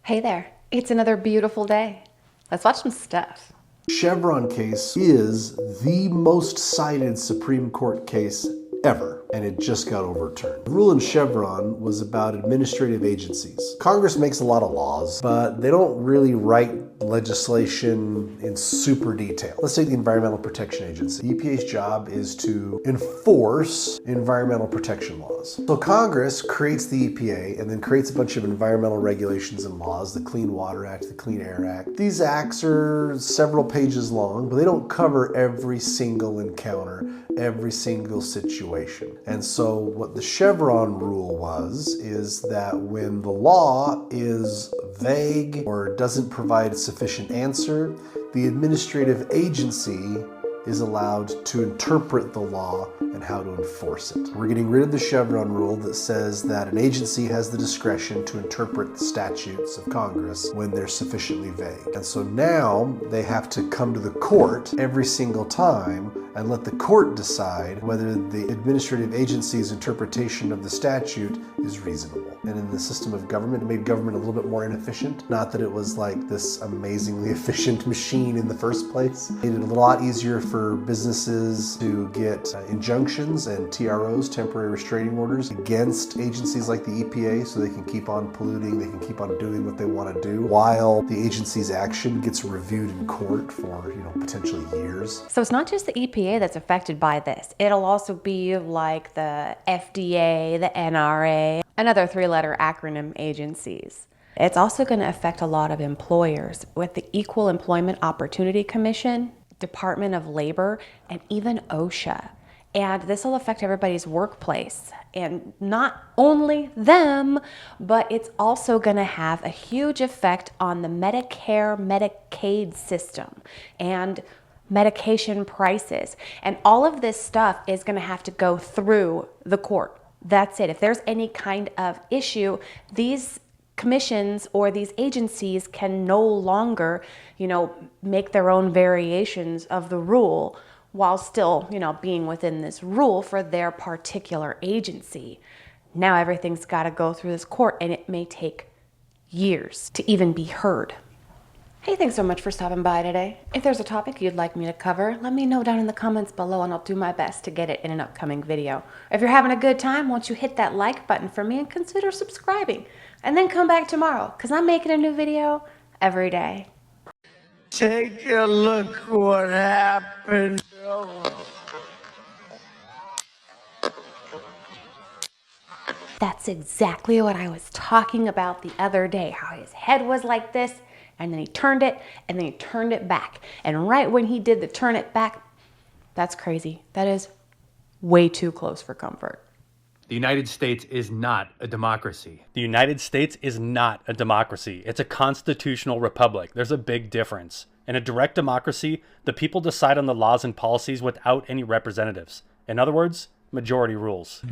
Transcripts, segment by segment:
Hey there, it's another beautiful day. Let's watch some stuff. Chevron case is the most cited Supreme Court case ever, and it just got overturned. The rule in Chevron was about administrative agencies. Congress makes a lot of laws, but they don't really write legislation in super detail. Let's take the Environmental Protection Agency. The EPA's job is to enforce environmental protection laws. So Congress creates the EPA and then creates a bunch of environmental regulations and laws, the Clean Water Act, the Clean Air Act. These acts are several pages long, but they don't cover every single encounter, every single situation. And so what the Chevron rule is that when the law is vague or doesn't provide a sufficient answer, the administrative agency is allowed to interpret the law and how to enforce it. We're getting rid of the Chevron rule that says that an agency has the discretion to interpret the statutes of Congress when they're sufficiently vague. And so now they have to come to the court every single time and let the court decide whether the administrative agency's interpretation of the statute is reasonable. And in the system of government, it made government a little bit more inefficient. Not that it was like this amazingly efficient machine in the first place. It made it a lot easier for businesses to get injunctions and TROs, temporary restraining orders, against agencies like the EPA so they can keep on polluting, they can keep on doing what they want to do while the agency's action gets reviewed in court for, potentially years. So it's not just the EPA that's affected by this. It'll also be like the FDA, the NRA, and other three-letter acronym agencies. It's also going to affect a lot of employers with the Equal Employment Opportunity Commission, Department of Labor, and even OSHA. And this will affect everybody's workplace. And not only them, but it's also going to have a huge effect on the Medicare, Medicaid system and medication prices. And all of this stuff is going to have to go through the court. That's it. If there's any kind of issue, these commissions or these agencies can no longer, make their own variations of the rule while still, being within this rule for their particular agency. Now everything's got to go through this court, and it may take years to even be heard. Hey, thanks so much for stopping by today. If there's a topic you'd like me to cover, let me know down in the comments below and I'll do my best to get it in an upcoming video. If you're having a good time, won't you hit that like button for me and consider subscribing? And then come back tomorrow, because I'm making a new video every day. Take a look what happened. That's exactly what I was talking about the other day, how his head was like this, and then he turned it, and then he turned it back. And right when he did the turn it back, that's crazy. That is way too close for comfort. The United States is not a democracy. The United States is not a democracy. It's a constitutional republic. There's a big difference. In a direct democracy, the people decide on the laws and policies without any representatives. In other words, majority rules.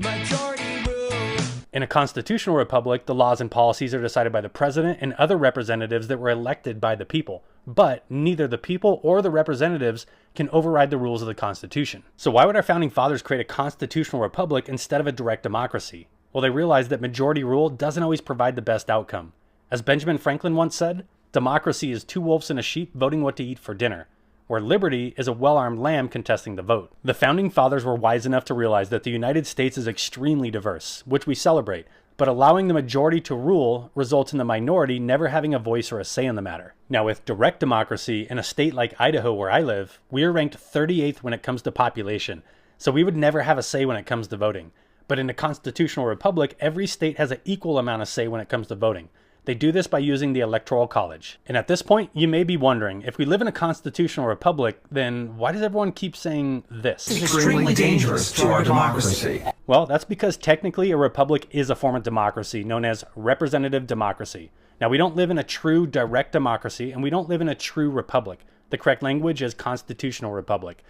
In a constitutional republic, the laws and policies are decided by the president and other representatives that were elected by the people. But neither the people or the representatives can override the rules of the Constitution. So why would our founding fathers create a constitutional republic instead of a direct democracy? Well, they realized that majority rule doesn't always provide the best outcome. As Benjamin Franklin once said, democracy is two wolves and a sheep voting what to eat for dinner, where liberty is a well-armed lamb contesting the vote. The founding fathers were wise enough to realize that the United States is extremely diverse, which we celebrate, but allowing the majority to rule results in the minority never having a voice or a say in the matter. Now, with direct democracy in a state like Idaho where I live, we are ranked 38th when it comes to population, so we would never have a say when it comes to voting. But in a constitutional republic, every state has an equal amount of say when it comes to voting. They do this by using the Electoral College. And at this point, you may be wondering, if we live in a constitutional republic, then why does everyone keep saying this? This is extremely dangerous to our democracy. Well, that's because technically a republic is a form of democracy known as representative democracy. Now, we don't live in a true direct democracy, and we don't live in a true republic. The correct language is constitutional republic.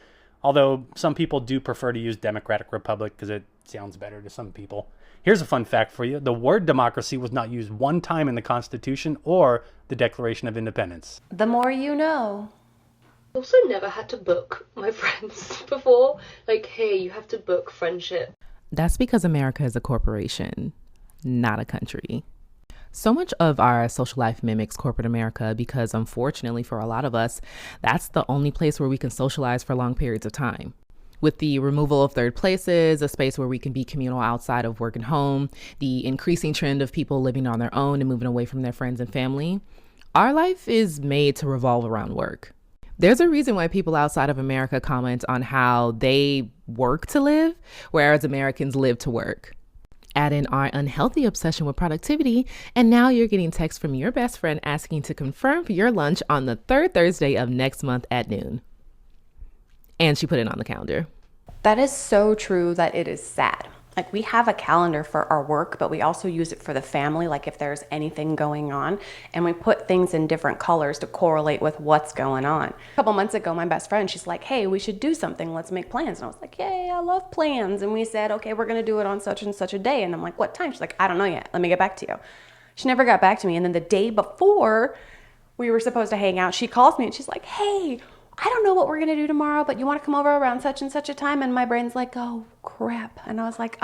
Although some people do prefer to use democratic republic because it sounds better to some people. Here's a fun fact for you. The word democracy was not used one time in the Constitution or the Declaration of Independence. The more you know. I also never had to book my friends before. Like, hey, you have to book friendship. That's because America is a corporation, not a country. So much of our social life mimics corporate America because, unfortunately, for a lot of us, that's the only place where we can socialize for long periods of time. With the removal of third places, a space where we can be communal outside of work and home, the increasing trend of people living on their own and moving away from their friends and family, our life is made to revolve around work. There's a reason why people outside of America comment on how they work to live, whereas Americans live to work. Add in our unhealthy obsession with productivity, and now you're getting texts from your best friend asking to confirm for your lunch on the third Thursday of next month at noon. And she put it on the calendar. That is so true that it is sad. Like, we have a calendar for our work, but we also use it for the family, like if there's anything going on, and we put things in different colors to correlate with what's going on. A couple months ago, my best friend, she's like, hey, we should do something, let's make plans. And I was like, yay, I love plans. And we said, okay, we're gonna do it on such and such a day. And I'm like, what time? She's like, I don't know yet, let me get back to you. She never got back to me. And then the day before we were supposed to hang out, she calls me and she's like, hey, I don't know what we're gonna do tomorrow, but you wanna come over around such and such a time? And my brain's like, oh crap. And I was like,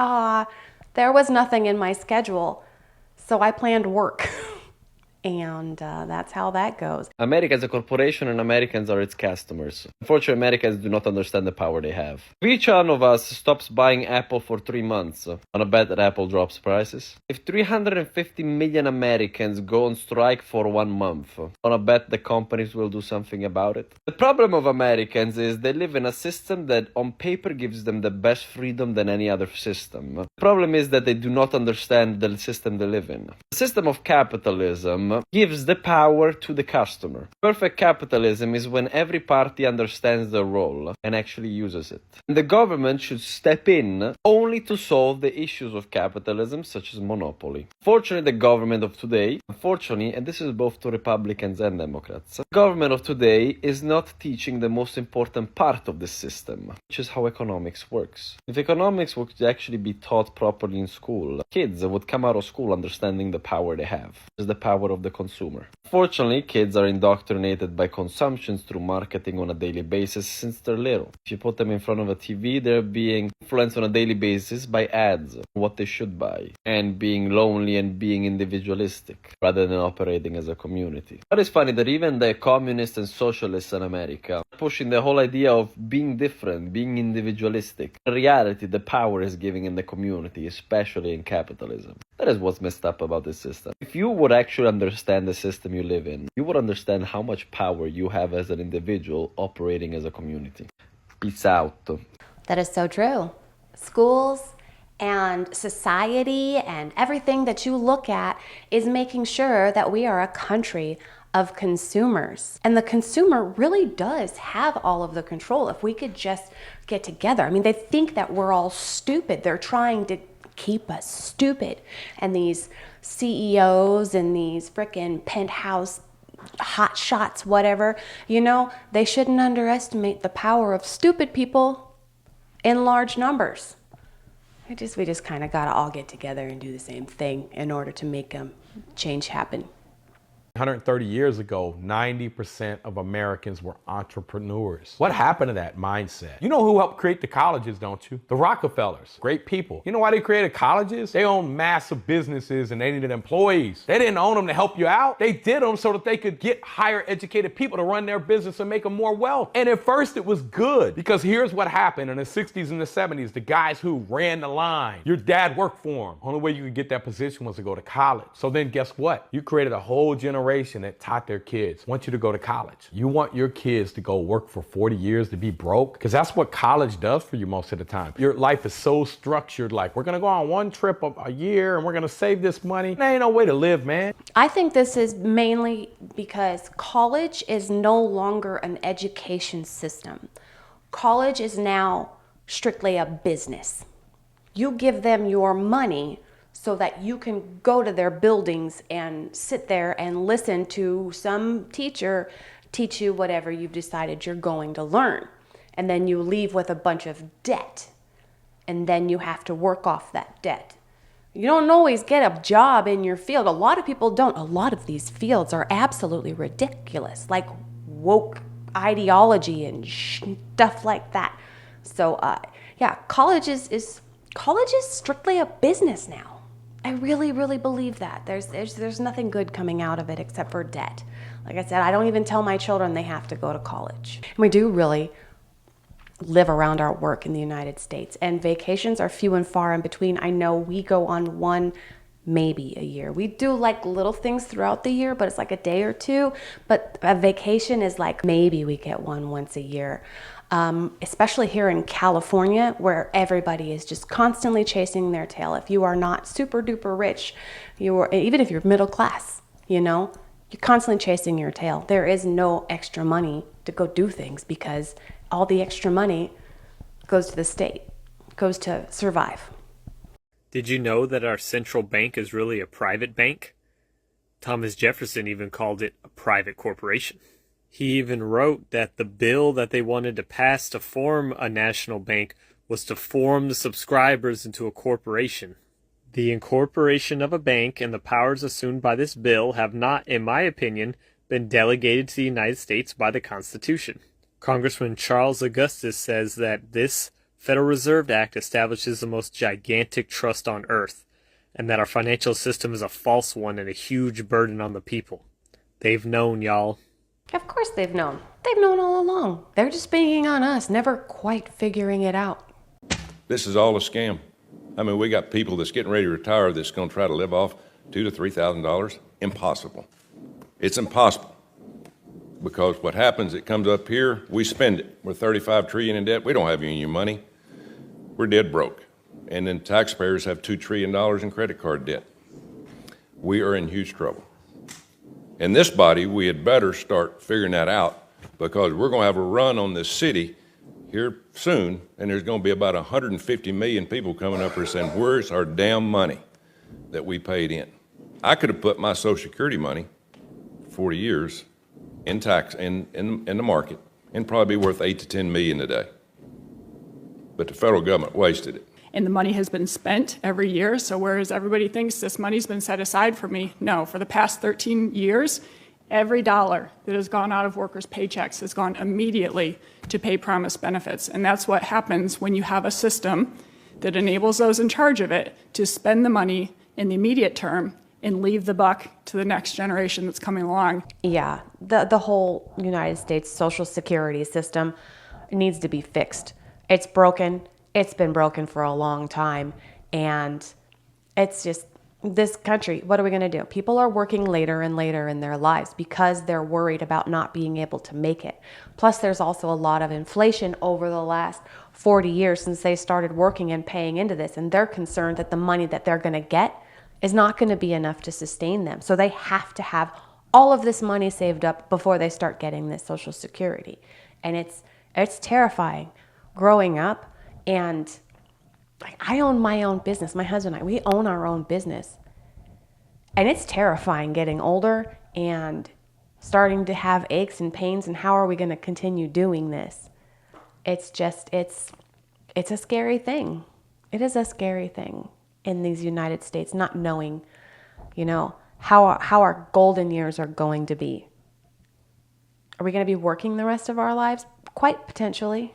there was nothing in my schedule. So I planned work. And that's how that goes. America is a corporation and Americans are its customers. Unfortunately, Americans do not understand the power they have. If each one of us stops buying Apple for 3 months on a bet that Apple drops prices, if 350 million Americans go on strike for 1 month on a bet the companies will do something about it. The problem of Americans is they live in a system that on paper gives them the best freedom than any other system. The problem is that they do not understand the system they live in. The system of capitalism gives the power to the customer. Perfect capitalism is when every party understands their role and actually uses it. And the government should step in only to solve the issues of capitalism, such as monopoly. Fortunately, the government of today, unfortunately, and this is both to Republicans and Democrats, the government of today is not teaching the most important part of the system, which is how economics works. If economics would actually be taught properly in school, kids would come out of school understanding the power they have, which is the power of the consumer. Fortunately, kids are indoctrinated by consumption through marketing on a daily basis since they're little. If you put them in front of a TV, they're being influenced on a daily basis by ads, what they should buy, and being lonely and being individualistic, rather than operating as a community. But it's funny that even the communists and socialists in America are pushing the whole idea of being different, being individualistic. In reality, the power is given in the community, especially in capitalism. That is what's messed up about this system. If you would actually understand the system you live in, you would understand how much power you have as an individual operating as a community. Peace out. That is so true. Schools and society and everything that you look at is making sure that we are a country of consumers. And the consumer really does have all of the control if we could just get together. I mean, they think that we're all stupid. They're trying to keep us stupid. And these CEOs and these frickin' penthouse hot shots, whatever, you know, they shouldn't underestimate the power of stupid people in large numbers. We just kind of gotta all get together and do the same thing in order to make change happen. 130 years ago, 90% of Americans were entrepreneurs. What happened to that mindset? You know who helped create the colleges, don't you? The Rockefellers. Great people. You know why they created colleges? They owned massive businesses and they needed employees. They didn't own them to help you out. They did them so that they could get higher educated people to run their business and make them more wealth. And at first it was good because here's what happened in the 60s and the 70s. The guys who ran the line, your dad worked for them. Only way you could get that position was to go to college. So then guess what? You created a whole generation that taught their kids, want you to go to college. You want your kids to go work for 40 years to be broke? Because that's what college does for you most of the time. Your life is so structured, like we're gonna go on one trip a year and we're gonna save this money. There ain't no way to live, man. I think this is mainly because college is no longer an education system. College is now strictly a business. You give them your money so that you can go to their buildings and sit there and listen to some teacher teach you whatever you've decided you're going to learn. And then you leave with a bunch of debt. And then you have to work off that debt. You don't always get a job in your field. A lot of people don't. A lot of these fields are absolutely ridiculous, like woke ideology and stuff like that. So yeah, college is strictly a business now. I really, really believe that. There's nothing good coming out of it except for debt. Like I said, I don't even tell my children they have to go to college. And we do really live around our work in the United States, and vacations are few and far in between. I know we go on one, maybe a year. We do like little things throughout the year, but it's like a day or two. But a vacation is like maybe we get one once a year. Especially here in California, where everybody is just constantly chasing their tail. If you are not super duper rich, even if you're middle class, you're constantly chasing your tail. There is no extra money to go do things because all the extra money goes to the state, goes to survive. Did you know that our central bank is really a private bank? Thomas Jefferson even called it a private corporation. He even wrote that the bill that they wanted to pass to form a national bank was to form the subscribers into a corporation. The incorporation of a bank and the powers assumed by this bill have not, in my opinion, been delegated to the United States by the Constitution. Congressman Charles Augustus says that this Federal Reserve Act establishes the most gigantic trust on earth, and that our financial system is a false one and a huge burden on the people. They've known, y'all. Of course they've known. They've known all along. They're just being on us, never quite figuring it out. This is all a scam. I mean, we got people that's getting ready to retire that's going to try to live off $2,000 to $3,000. Impossible. It's impossible. Because what happens, it comes up here, we spend it. We're $35 trillion in debt. We don't have any money. We're dead broke. And then taxpayers have $2 trillion in credit card debt. We are in huge trouble. In this body, we had better start figuring that out, because we're going to have a run on this city here soon, and there's going to be about 150 million people coming up here saying, where's our damn money that we paid in? I could have put my Social Security money, 40 years, in tax, in the market, and probably be worth 8 to 10 million today. But the federal government wasted it. And the money has been spent every year. So whereas everybody thinks this money's been set aside for me, no, for the past 13 years, every dollar that has gone out of workers' paychecks has gone immediately to pay promised benefits. And that's what happens when you have a system that enables those in charge of it to spend the money in the immediate term and leave the buck to the next generation that's coming along. Yeah, the whole United States Social Security system needs to be fixed. It's broken. It's been broken for a long time, and it's just, this country, what are we going to do? People are working later and later in their lives because they're worried about not being able to make it. Plus, there's also a lot of inflation over the last 40 years since they started working and paying into this, and they're concerned that the money that they're going to get is not going to be enough to sustain them. So they have to have all of this money saved up before they start getting this Social Security. And it's terrifying growing up. And I own my own business. My husband and I, we own our own business. And it's terrifying getting older and starting to have aches and pains, and how are we going to continue doing this? It's a scary thing. It is a scary thing in these United States, not knowing, how our golden years are going to be. Are we going to be working the rest of our lives? Quite potentially.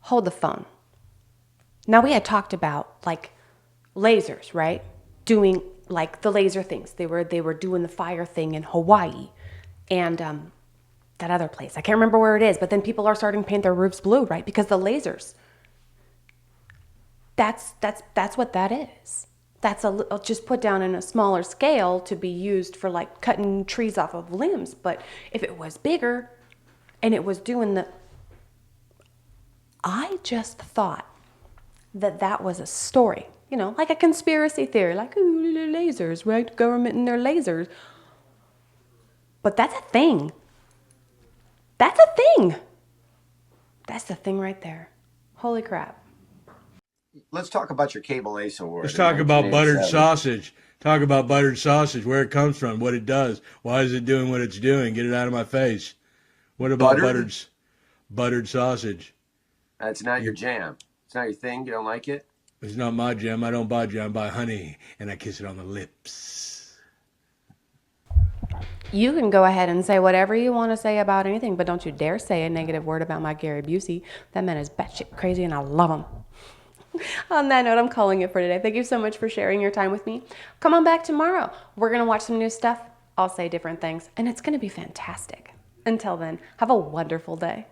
Hold the phone. Now, we had talked about like lasers, right? Doing like the laser things. They were doing the fire thing in Hawaii and that other place. I can't remember where it is, but then people are starting to paint their roofs blue, right? Because the lasers. That's what that is. That's just put down in a smaller scale to be used for like cutting trees off of limbs. But if it was bigger and it was doing I just thought that was a story, like a conspiracy theory, like, ooh, lasers, right? Government and their lasers. But that's a thing. That's a thing. That's the thing right there. Holy crap. let's talk about your cable ace award. Let's in talk about buttered 1987. sausage. Talk about buttered sausage, where it comes from, what it does. Why is it doing what it's doing? Get it out of my face. What about buttered sausage? That's not your jam. It's not your thing. You don't like it? It's not my jam. I don't buy jam. I buy honey, and I kiss it on the lips. You can go ahead and say whatever you want to say about anything, but don't you dare say a negative word about my Gary Busey. That man is batshit crazy, and I love him. On that note, I'm calling it for today. Thank you so much for sharing your time with me. Come on back tomorrow. We're going to watch some new stuff. I'll say different things, and it's going to be fantastic. Until then, have a wonderful day.